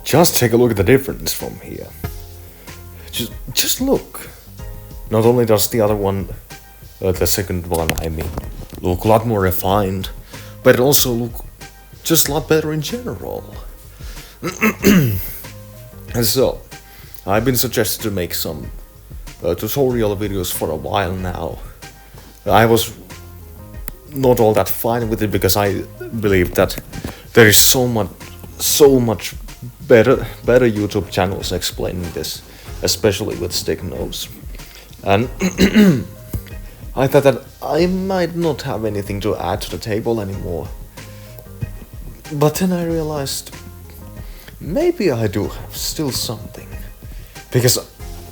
Just take a look at the difference from here. Just look. Not only does the other one, the second one, I mean, look a lot more refined, but it also look just a lot better in general. And so, I've been suggested to make some tutorial videos for a while now. I was not all that fine with it because I believe that there is so much better YouTube channels explaining this, especially with Sticknodes. And I thought that I might not have anything to add to the table anymore. But then I realized maybe I do have still something. Because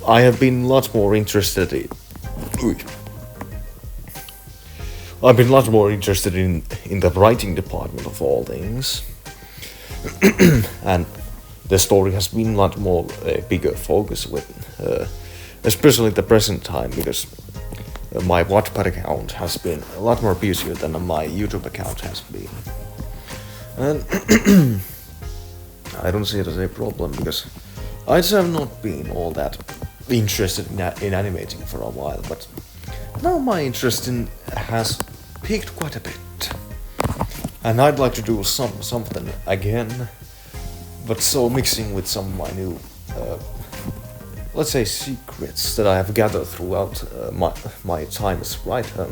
I have been a lot more interested in... I've been a lot more interested in the writing department of all things. And the story has been a lot more bigger focus with, especially the present time, because my Wattpad account has been a lot more busier than my YouTube account has been. And I don't see it as a problem, because I just have not been all that interested in animating for a while, but now my interest has peaked quite a bit. And I'd like to do something again, but so mixing with some of my new, let's say, secrets that I have gathered throughout my time as writer.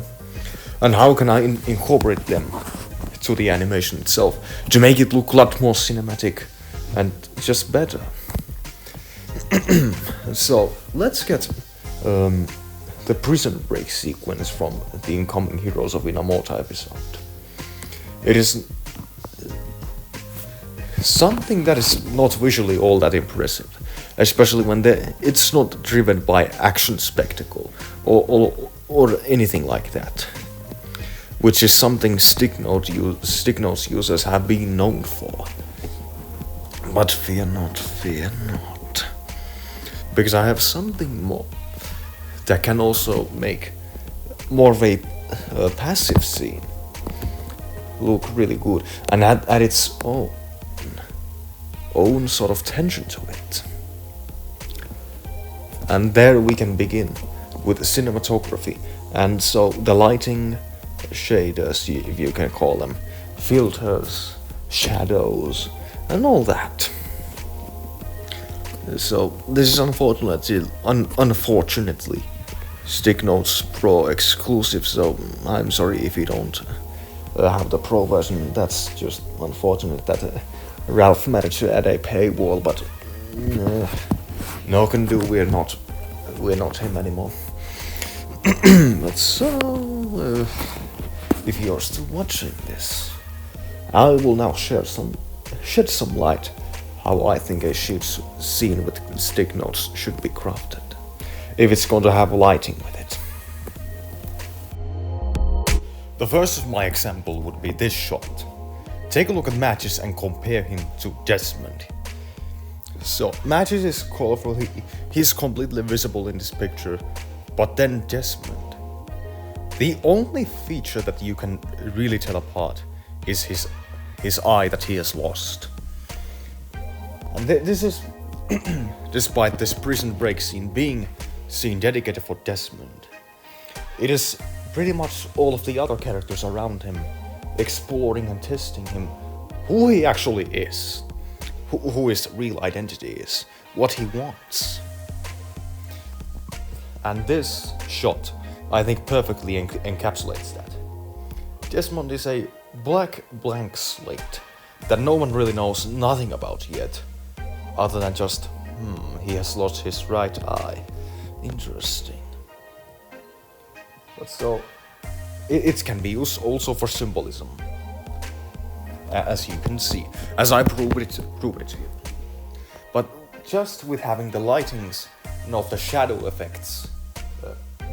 And how can I incorporate them to the animation itself to make it look a lot more cinematic and just better. So let's get the prison break sequence from the Incoming Heroes of Inamoto episode. It is something that is not visually all that impressive, especially when it's not driven by action spectacle or anything like that, which is something Sticknodes users have been known for. But fear not, because I have something more that can also make more of a passive scene look really good and add its own sort of tension to it. And there we can begin with cinematography, and so the lighting, shaders, if you can call them, filters, shadows, and all that. So this is unfortunately Sticknodes Pro exclusive, so I'm sorry if you don't have the Pro version. That's just unfortunate that Ralph managed to add a paywall, but no can do, we're not him anymore. But so, if you're still watching this, I will now shed some light how I think a shoot scene with Sticknodes should be crafted, if it's going to have lighting with it. The first of my example would be this shot. Take a look at Matches and compare him to Desmond. So Matches is colorful, he's completely visible in this picture, but then Desmond. The only feature that you can really tell apart is his eye that he has lost. And this is despite this prison break scene being scene dedicated for Desmond. It is pretty much all of the other characters around him exploring and testing him, who he actually is, who his real identity is, what he wants. And this shot, I think, perfectly encapsulates that. Desmond is a black blank slate that no one really knows nothing about yet, other than just, he has lost his right eye. Interesting. But so, it can be used also for symbolism, as you can see, as I prove it to you. But just with having the lightings and of the shadow effects,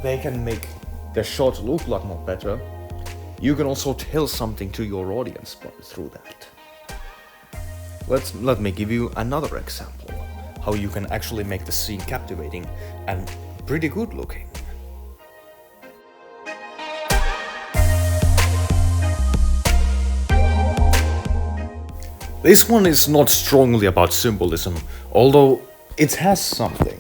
they can make the shot look a lot more better. You can also tell something to your audience through that. Let me give you another example, how you can actually make the scene captivating and pretty good looking. This one is not strongly about symbolism, although it has something.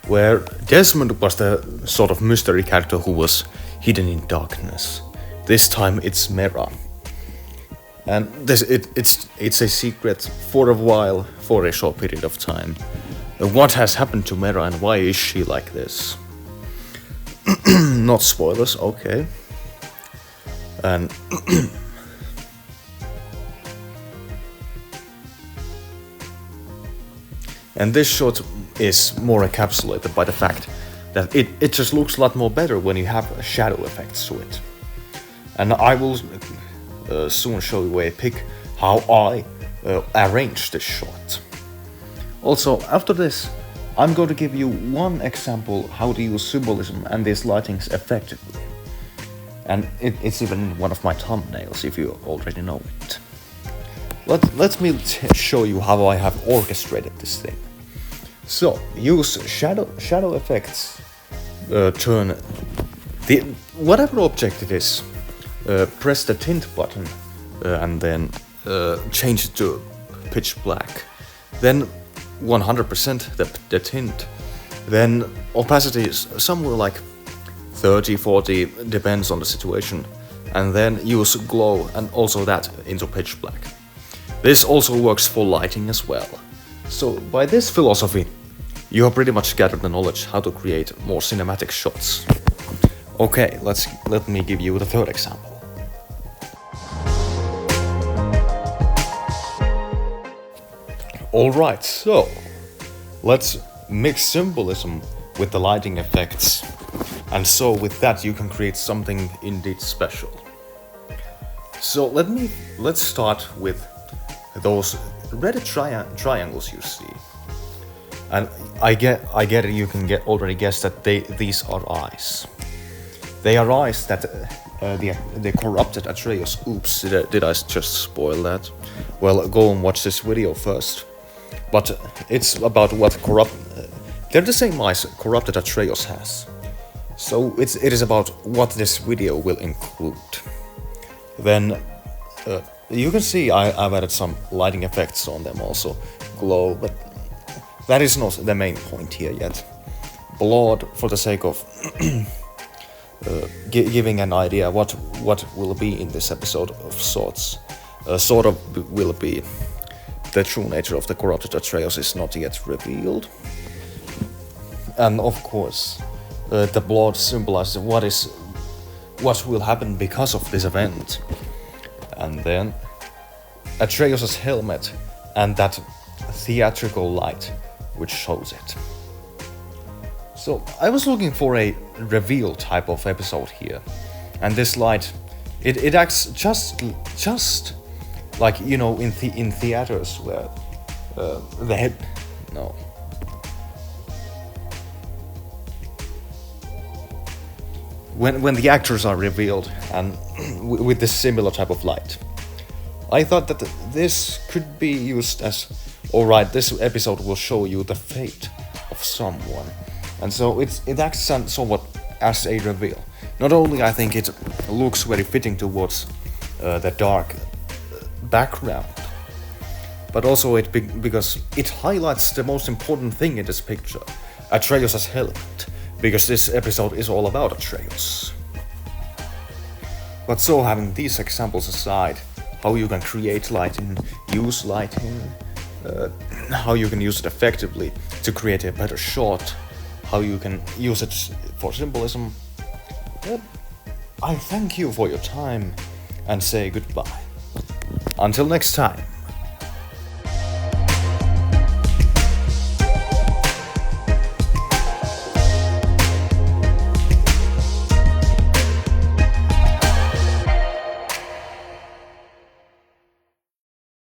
Where Desmond was the sort of mystery character who was hidden in darkness. This time it's Mera. And it's a secret for a while, for a short period of time. What has happened to Mera and why is she like this? Not spoilers, okay. And and this shot is more encapsulated by the fact that it just looks a lot more better when you have shadow effects to it. And I will soon show you a pic how I arranged this shot. Also, after this, I'm going to give you one example how to use symbolism and these lightings effectively. And it's even in one of my thumbnails if you already know it. Let me show you how I have orchestrated this thing. So, use shadow effects, turn whatever object it is, press the tint button and then change it to pitch black. Then 100% the tint. Then opacity is somewhere like 30, 40, depends on the situation. And then use glow and also that into pitch black. This also works for lighting as well. So by this philosophy, you have pretty much gathered the knowledge how to create more cinematic shots. Okay, let me give you the third example. Alright, so let's mix symbolism with the lighting effects. And so with that you can create something indeed special. So let's start with those red triangles you see. And I get it, you can already guess that these are eyes. They are eyes that the corrupted Atreus. Oops, did I just spoil that? Well, go and watch this video first. But it's about what they're the same eyes corrupted Atreus has. So it is about what this video will include. Then you can see I've added some lighting effects on them also, glow, but that is not the main point here yet. Blood for the sake of giving an idea what will be in this episode of sorts. Sort of will be. The true nature of the corrupted Atreus is not yet revealed. And of course, the blood symbolizes what will happen because of this event. And then Atreus' helmet and that theatrical light which shows it. So I was looking for a reveal type of episode here. And this light, it acts just like, you know, in theaters where the head... No. When the actors are revealed and with this similar type of light. I thought that this could be used as, alright, this episode will show you the fate of someone. And so it acts somewhat as a reveal. Not only I think it looks very fitting towards the dark background, but also because it highlights the most important thing in this picture, Atreus' helmet, because this episode is all about Atreus. But so, having these examples aside, how you can create lighting, use lighting, how you can use it effectively to create a better shot, how you can use it for symbolism, I thank you for your time and say goodbye. Until next time.